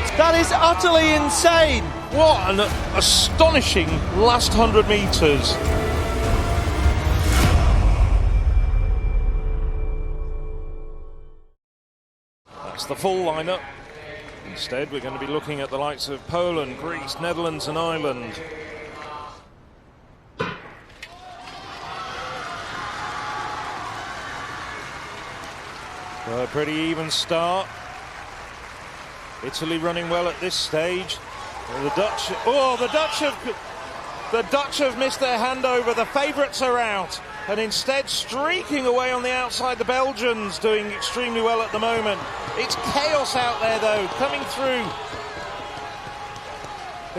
word! That is utterly insane! What an astonishing last 100 metres. That's the full lineup. Instead, we're going to be looking at the likes of Poland, Greece, Netherlands and Ireland. A pretty even start. Italy running well at this stage. The Dutch have missed their handover. The favourites are out, and instead streaking away on the outside, the Belgians doing extremely well at the moment. It's chaos out there though, coming through.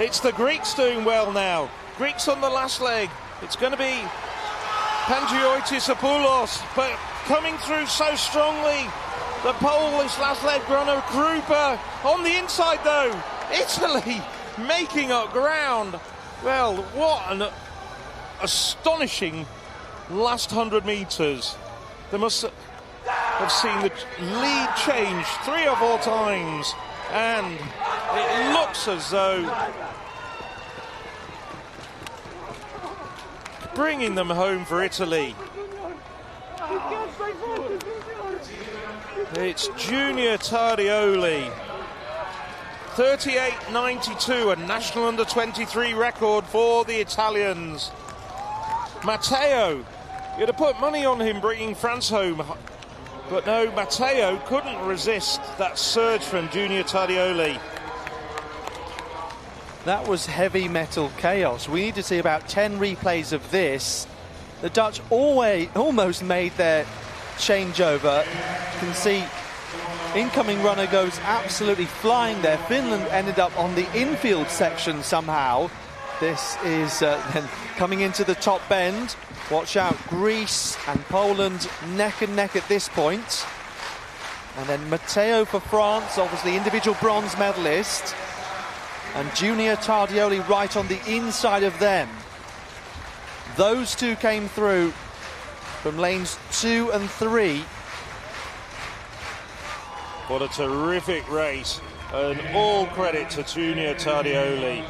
It's the Greeks doing well now. Greeks on the last leg. It's going to be Pangiotis-Apoulos, but coming through so strongly. The Polish last leg runner, Krupa, on the inside though. Italy making up ground. Well, what an astonishing last 100 metres. They must have seen the lead change 3 or 4 times, and it looks as though bringing them home for Italy. It's Junior Tardioli, 38.92, a national under-23 record for the Italians. Matteo, you'd have put money on him bringing France home, but no, Matteo couldn't resist that surge from Junior Tardioli. That was heavy metal chaos. We need to see about 10 replays of this. The Dutch almost made their changeover. You can see incoming runner goes absolutely flying there. Finland ended up on the infield section somehow. This is then coming into the top bend. Watch out, Greece and Poland neck and neck at this point. And then Matteo for France, obviously individual bronze medalist. And Junior Tardioli right on the inside of them. Those two came through from lanes 2 and 3. What a terrific race, and all credit to Junior Tardioli.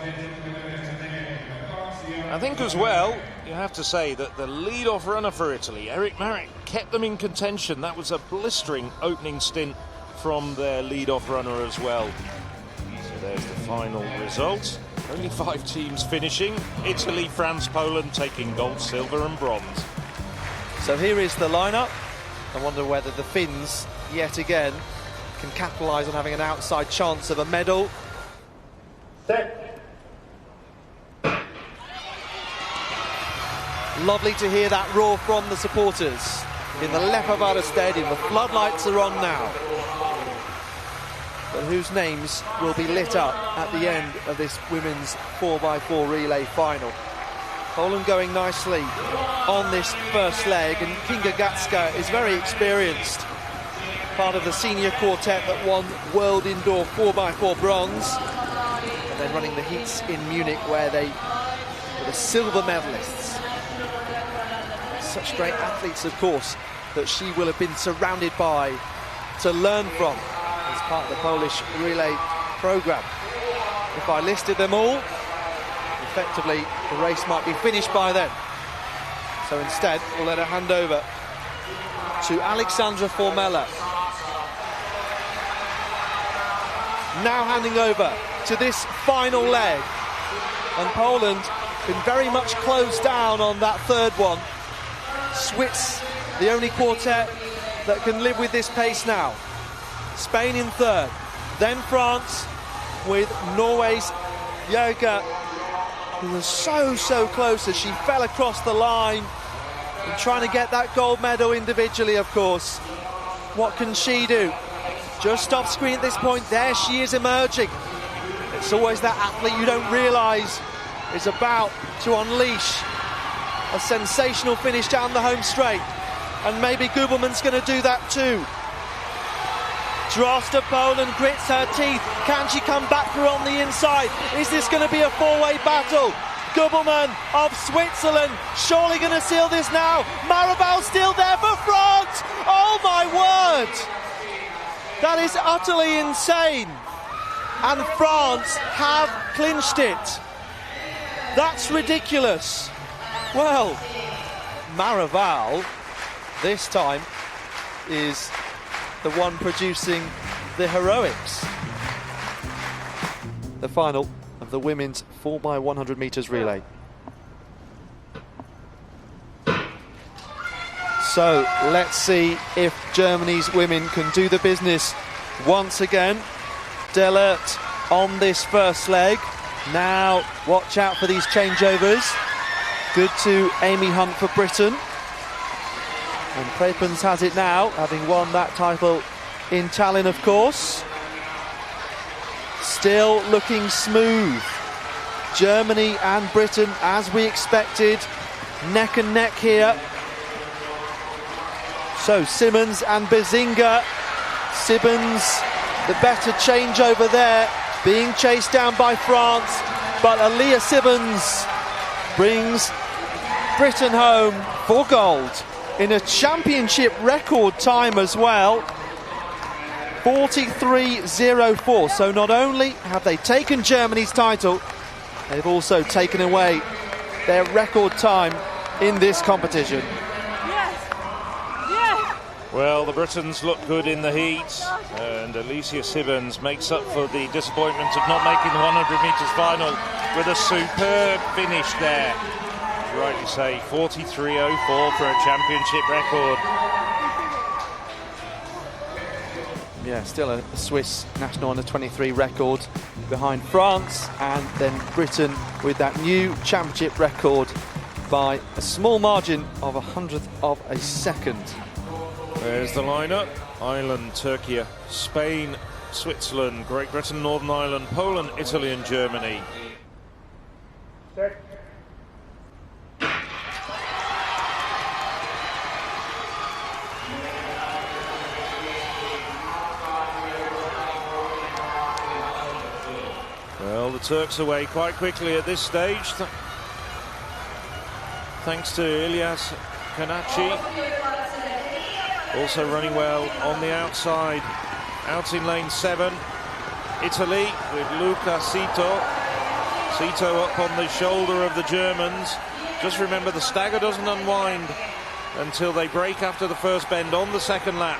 I think as well, you have to say that the lead-off runner for Italy, Eric Marek, kept them in contention. That was a blistering opening stint from their lead-off runner as well. So there's the final result. Only 5 teams finishing. Italy, France, Poland taking gold, silver and bronze. So here is the lineup. I wonder whether the Finns, yet again, can capitalise on having an outside chance of a medal. Lovely to hear that roar from the supporters in the Leppävaara Stadium. The floodlights are on now. But whose names will be lit up at the end of this women's 4x4 relay final. Poland going nicely on this first leg, and Kinga Gatska is very experienced. Part of the senior quartet that won World Indoor 4x4 bronze. And then running the heats in Munich where they were the silver medalists. Such great athletes, of course, that she will have been surrounded by to learn from as part of the Polish relay programme. If I listed them all, effectively the race might be finished by then. So instead, we'll let her hand over to Alexandra Formella. Now handing over to this final leg. And Poland been very much closed down on that third one. Swiss, the only quartet that can live with this pace now. Spain in third. Then France with Norway's Bergen, who was so close as she fell across the line. And trying to get that gold medal individually, of course. What can she do? Just off screen at this point, there she is emerging. It's always that athlete you don't realise is about to unleash a sensational finish down the home straight. And maybe Gubelman's going to do that too. Drost of Poland grits her teeth. Can she come back through on the inside? Is this going to be a four-way battle? Gubelman of Switzerland, surely going to seal this now. Maribel still there for France. Oh my word! That is utterly insane. and France have clinched it. That's ridiculous. Well, Maraval this time is the one producing the heroics. The final of the women's 4x100 metres relay. So let's see if Germany's women can do the business once again. Delert on this first leg. Now watch out for these changeovers. Good to Amy Hunt for Britain. And Prepens has it now, having won that title in Tallinn, of course. Still looking smooth. Germany and Britain, as we expected, neck and neck here. So Simmons and Bezinga. Simmons, the better changeover there, being chased down by France, but Aaliyah Simmons brings Britain home for gold in a championship record time as well. 43.04. So not only have they taken Germany's title, they've also taken away their record time in this competition. Well, the Britons look good in the heat, and Alicia Simmons makes up for the disappointment of not making the 100 metres final with a superb finish there. As you rightly say, 43.04 for a championship record. Yeah, still a Swiss national under-23 record behind France, and then Britain with that new championship record by a small margin of 100th of a second. There's the lineup. Ireland, Turkey, Spain, Switzerland, Great Britain, Northern Ireland, Poland, Italy and Germany. Well, the Turks away quite quickly at this stage. Thanks to Ilyas Kanachi. Also running well on the outside. Out in lane 7. Italy with Luca Cito. Cito up on the shoulder of the Germans. Just remember, the stagger doesn't unwind until they break after the first bend on the second lap.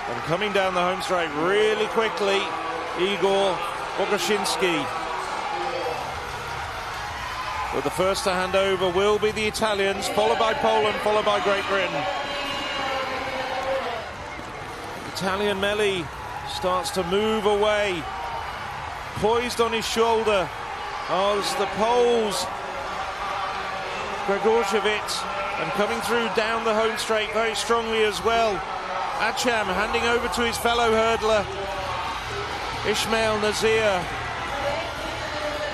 And coming down the home straight really quickly, Igor Bogoshinsky. But the first to hand over will be the Italians, followed by Poland, followed by Great Britain. Italian Melli starts to move away, poised on his shoulder as the Poles, Gregorzevic, and coming through down the home straight very strongly as well. Acham handing over to his fellow hurdler, Ismail Nazir.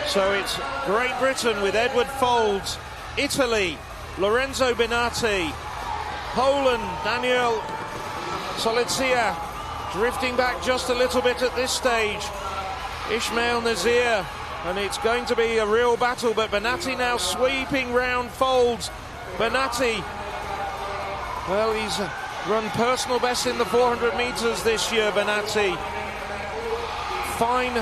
So it's Great Britain with Edward Folds, Italy, Lorenzo Benatti, Poland, Daniel Solizia drifting back just a little bit at this stage. Ismail Nazir, and it's going to be a real battle, but Benatti now sweeping round Folds. Benatti, well, he's run personal best in the 400 metres this year, Benatti. Fine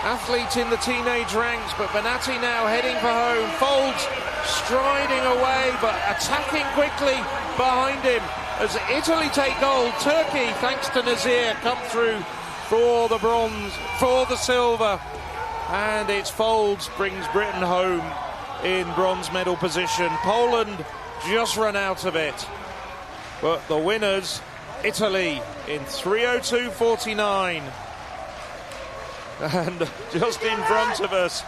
athlete in the teenage ranks, but Benatti now heading for home. Folds striding away, but attacking quickly behind him. As Italy take gold, Turkey, thanks to Nazir, come through for the bronze, for the silver. And it's Folds brings Britain home in bronze medal position. Poland just run out of it. But the winners, Italy, in 3:02.49. And just in front of us,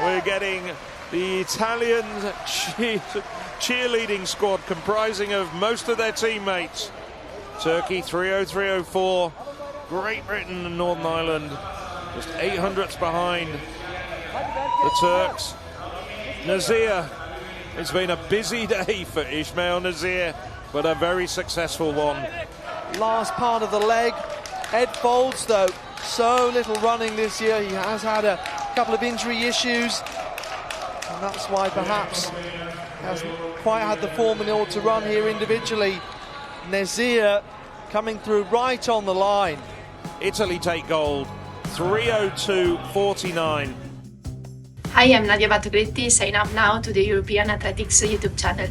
we're getting the Italian cheerleading squad comprising of most of their teammates. Turkey 3:03.04. Great Britain and Northern Ireland just 800ths behind the Turks. Nazir, it's been a busy day for Ismail Nazir, but a very successful one. Last part of the leg. Ed Folds, though, so little running this year. He has had a couple of injury issues, and that's why perhaps he hasn't quite had the form in order to run here individually. Nazir coming through right on the line. Italy take gold. 3:02.49. Hi, I'm Nadia Batogritti. Sign up now to the European Athletics YouTube channel.